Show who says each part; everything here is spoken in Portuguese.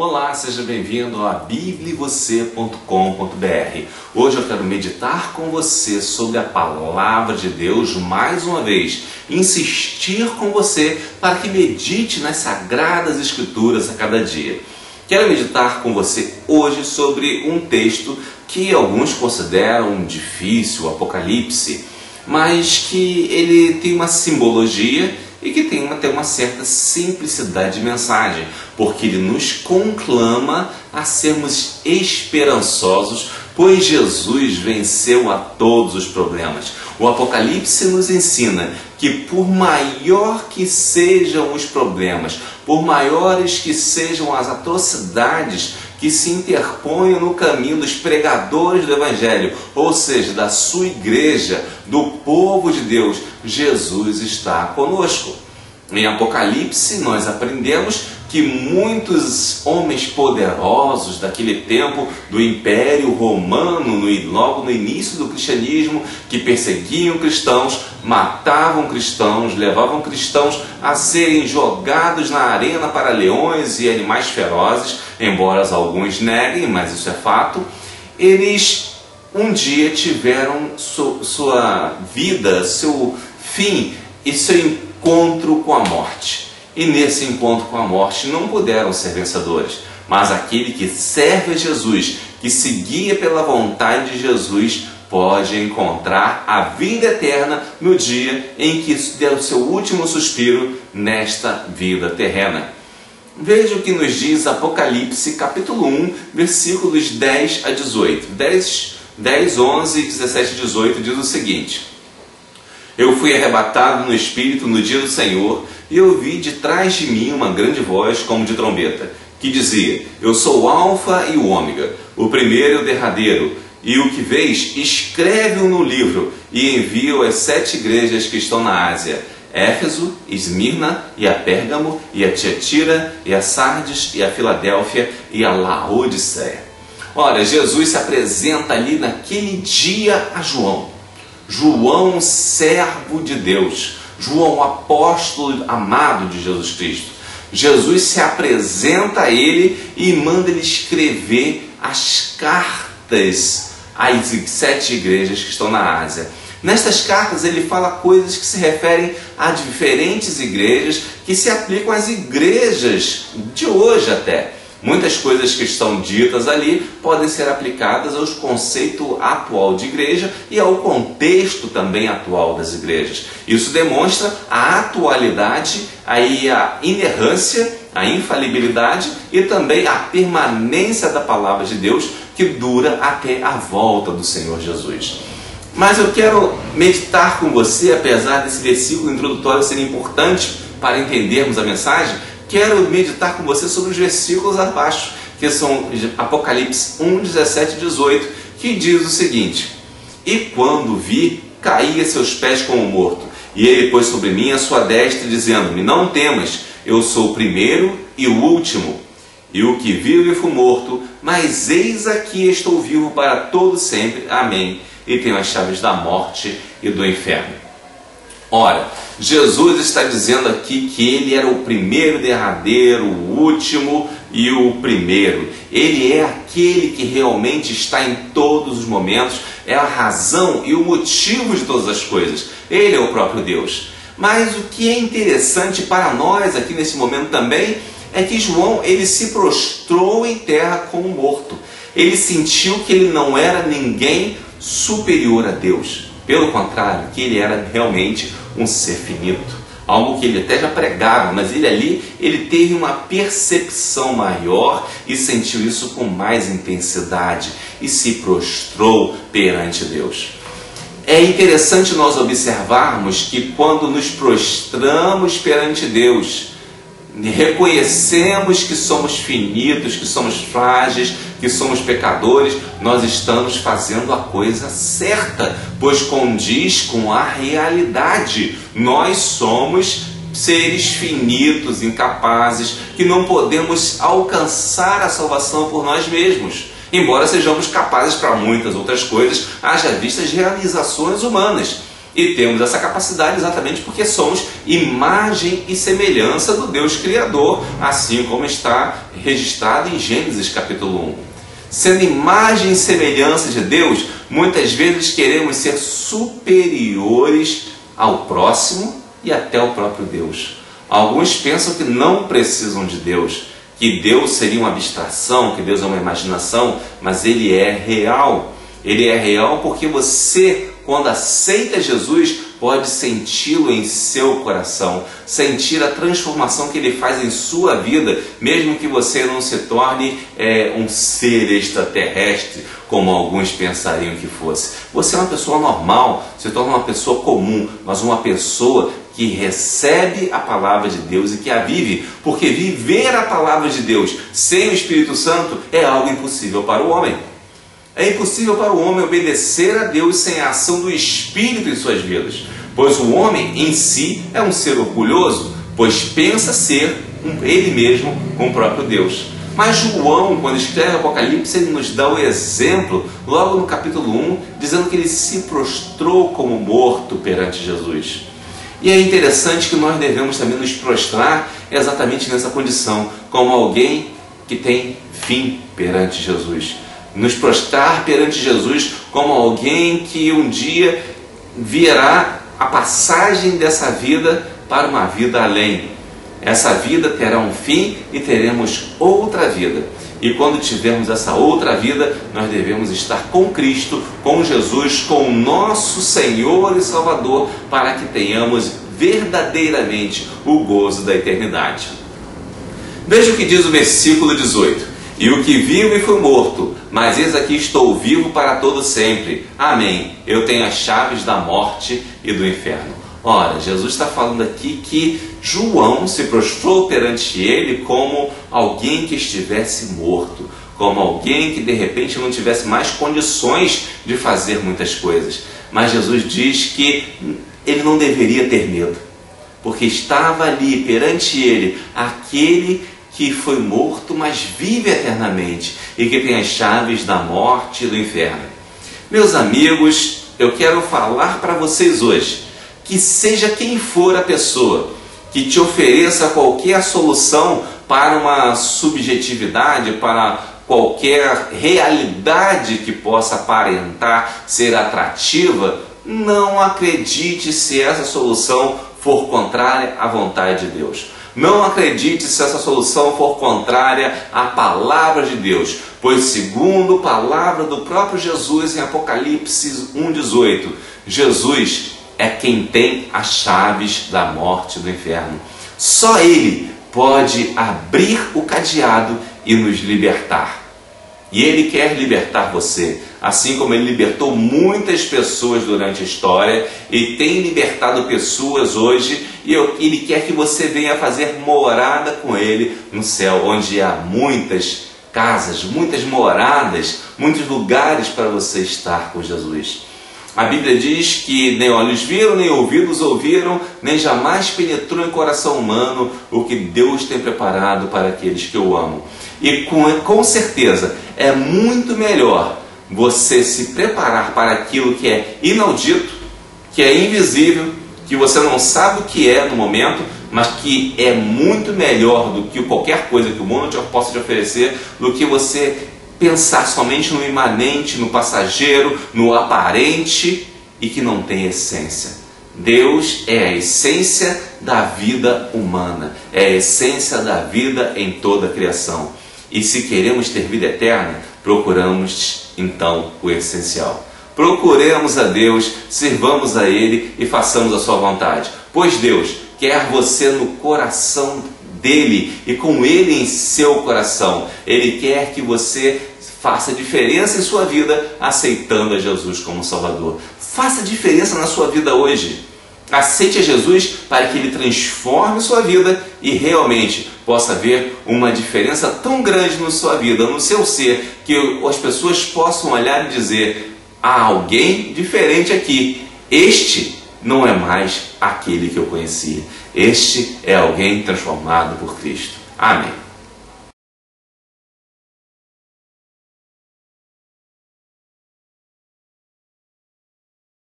Speaker 1: Olá, seja bem-vindo a bibliavocê.com.br. Hoje eu quero meditar com você sobre a Palavra de Deus mais uma vez, insistir com você para que medite nas Sagradas Escrituras a cada dia. Quero meditar com você hoje sobre um texto que alguns consideram difícil, o Apocalipse, mas que ele tem uma simbologia e que tem até uma certa simplicidade de mensagem, porque ele nos conclama a sermos esperançosos, pois Jesus venceu a todos os problemas. O Apocalipse nos ensina que por maior que sejam os problemas, por maiores que sejam as atrocidades que se interponham no caminho dos pregadores do Evangelho, ou seja, da sua igreja, do povo de Deus, Jesus está conosco. Em Apocalipse nós aprendemos que muitos homens poderosos daquele tempo do Império Romano, logo no início do cristianismo, que perseguiam cristãos, matavam cristãos, levavam cristãos a serem jogados na arena para leões e animais ferozes, embora alguns neguem, mas isso é fato. Eles um dia tiveram sua vida, seu fim e seu encontro com a morte. E nesse encontro com a morte não puderam ser vencedores, mas aquele que serve a Jesus, que se guia pela vontade de Jesus, pode encontrar a vida eterna no dia em que der o seu último suspiro nesta vida terrena. Veja o que nos diz Apocalipse capítulo 1, versículos 10 a 18. 10, 11, 17 e 18 diz o seguinte: Eu fui arrebatado no Espírito no dia do Senhor, e ouvi de trás de mim uma grande voz como de trombeta, que dizia: Eu sou o Alfa e o Ômega, o primeiro e o derradeiro, e o que vês, escreve-o no livro, e envia-o às 7 igrejas que estão na Ásia: Éfeso, Esmirna, e a Pérgamo, e a Tiatira, e a Sardes, e a Filadélfia, e a Laodiceia. Ora, Jesus se apresenta ali naquele dia a João. João, servo de Deus. João, apóstolo amado de Jesus Cristo. Jesus se apresenta a ele e manda ele escrever as cartas às 7 igrejas que estão na Ásia. Nestas cartas ele fala coisas que se referem a diferentes igrejas, que se aplicam às igrejas de hoje até. Muitas coisas que estão ditas ali podem ser aplicadas ao conceito atual de igreja e ao contexto também atual das igrejas. Isso demonstra a atualidade, a inerrância, a infalibilidade e também a permanência da palavra de Deus, que dura até a volta do Senhor Jesus. Mas eu quero meditar com você, apesar desse versículo introdutório ser importante para entendermos a mensagem, quero meditar com você sobre os versículos abaixo, que são Apocalipse 1, 17 e 18, que diz o seguinte: E quando vi, caí a seus pés como morto, e ele pôs sobre mim a sua destra, dizendo-me: Não temas, eu sou o primeiro e o último, e o que vive foi morto, mas eis aqui estou vivo para todo sempre. Amém. E tenho as chaves da morte e do inferno. Ora, Jesus está dizendo aqui que ele era o primeiro, derradeiro, o último e o primeiro. Ele é aquele que realmente está em todos os momentos, é a razão e o motivo de todas as coisas. Ele é o próprio Deus. Mas o que é interessante para nós aqui nesse momento também é que João, ele se prostrou em terra como morto. Ele sentiu que ele não era ninguém superior a Deus. Pelo contrário, que ele era realmente um ser finito. Algo que ele até já pregava, mas ele teve uma percepção maior e sentiu isso com mais intensidade e se prostrou perante Deus. É interessante nós observarmos que quando nos prostramos perante Deus, reconhecemos que somos finitos, que somos frágeis, que somos pecadores, nós estamos fazendo a coisa certa, pois condiz com a realidade. Nós somos seres finitos, incapazes, que não podemos alcançar a salvação por nós mesmos, embora sejamos capazes para muitas outras coisas, haja vistas realizações humanas. E temos essa capacidade exatamente porque somos imagem e semelhança do Deus Criador, assim como está registrado em Gênesis capítulo 1. Sendo imagem e semelhança de Deus, muitas vezes queremos ser superiores ao próximo e até ao próprio Deus. Alguns pensam que não precisam de Deus, que Deus seria uma abstração, que Deus é uma imaginação, mas Ele é real. Ele é real porque você, quando aceita Jesus, pode senti-lo em seu coração, sentir a transformação que Ele faz em sua vida, mesmo que você não se torne um ser extraterrestre, como alguns pensariam que fosse. Você é uma pessoa normal, se torna uma pessoa comum, mas uma pessoa que recebe a palavra de Deus e que a vive, porque viver a palavra de Deus sem o Espírito Santo é algo impossível para o homem. É impossível para o homem obedecer a Deus sem a ação do Espírito em suas vidas, pois o homem em si é um ser orgulhoso, pois pensa ser ele mesmo o próprio Deus. Mas João, quando escreve Apocalipse, ele nos dá o exemplo, logo no capítulo 1, dizendo que ele se prostrou como morto perante Jesus. E é interessante que nós devemos também nos prostrar exatamente nessa condição, como alguém que tem fim perante Jesus. Nos prostrar perante Jesus como alguém que um dia virá a passagem dessa vida para uma vida além. Essa vida terá um fim e teremos outra vida. E quando tivermos essa outra vida, nós devemos estar com Cristo, com Jesus, com o nosso Senhor e Salvador, para que tenhamos verdadeiramente o gozo da eternidade. Veja o que diz o versículo 18. E o que vive foi morto, mas eis aqui estou vivo para todo sempre. Amém. Eu tenho as chaves da morte e do inferno. Ora, Jesus está falando aqui que João se prostrou perante ele como alguém que estivesse morto, como alguém que de repente não tivesse mais condições de fazer muitas coisas. Mas Jesus diz que ele não deveria ter medo, porque estava ali perante ele aquele que foi morto, mas vive eternamente e que tem as chaves da morte e do inferno. Meus amigos, eu quero falar para vocês hoje que seja quem for a pessoa que te ofereça qualquer solução para uma subjetividade, para qualquer realidade que possa aparentar ser atrativa, não acredite se essa solução for contrária à vontade de Deus. Não acredite se essa solução for contrária à palavra de Deus, pois segundo a palavra do próprio Jesus em Apocalipse 1,18, Jesus é quem tem as chaves da morte e do inferno. Só Ele pode abrir o cadeado e nos libertar. E Ele quer libertar você, assim como Ele libertou muitas pessoas durante a história e tem libertado pessoas hoje, e Ele quer que você venha fazer morada com Ele no céu, onde há muitas casas, muitas moradas, muitos lugares para você estar com Jesus. A Bíblia diz que nem olhos viram, nem ouvidos ouviram, nem jamais penetrou em coração humano o que Deus tem preparado para aqueles que o amam. E com certeza é muito melhor você se preparar para aquilo que é inaudito, que é invisível, que você não sabe o que é no momento, mas que é muito melhor do que qualquer coisa que o mundo possa te oferecer, do que você pensar somente no imanente, no passageiro, no aparente e que não tem essência. Deus é a essência da vida humana, é a essência da vida em toda a criação. E se queremos ter vida eterna, procuramos então o essencial. Procuremos a Deus, sirvamos a Ele e façamos a sua vontade. Pois Deus quer você no coração dele e com Ele em seu coração. Ele quer que você faça diferença em sua vida aceitando a Jesus como Salvador. Faça diferença na sua vida hoje. Aceite a Jesus para que Ele transforme sua vida e realmente possa ver uma diferença tão grande na sua vida, no seu ser, que as pessoas possam olhar e dizer: há alguém diferente aqui. Este não é mais aquele que eu conhecia. Este é alguém transformado por Cristo. Amém.